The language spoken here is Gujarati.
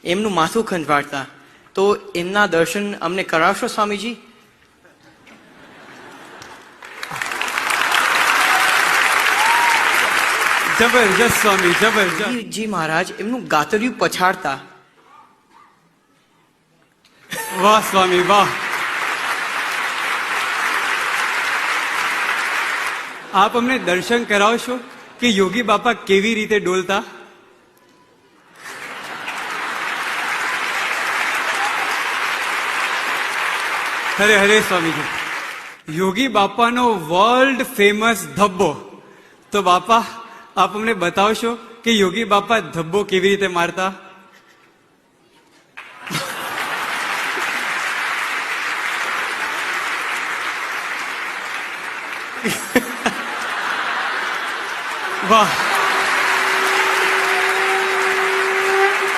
એમનું માથું ખંજવાળતા. તો એમના દર્શન અમને કરાવશો સ્વામીજી? જબરજસ્ત સ્વામી, જબરજસ્ત. જી મહારાજ એમનું ગાતર્યું પછાડતા. વાહ સ્વામી, વાહ. આપ અમને દર્શન કરાવશો કે યોગી બાપા કેવી રીતે ડોલતા? હરે હરે સ્વામીજી. યોગી બાપાનો વર્લ્ડ ફેમસ ધબ્બો. તો બાપા આપ અમને બતાવશો કે યોગી બાપા ધબ્બો કેવી રીતે મારતા? વાહ.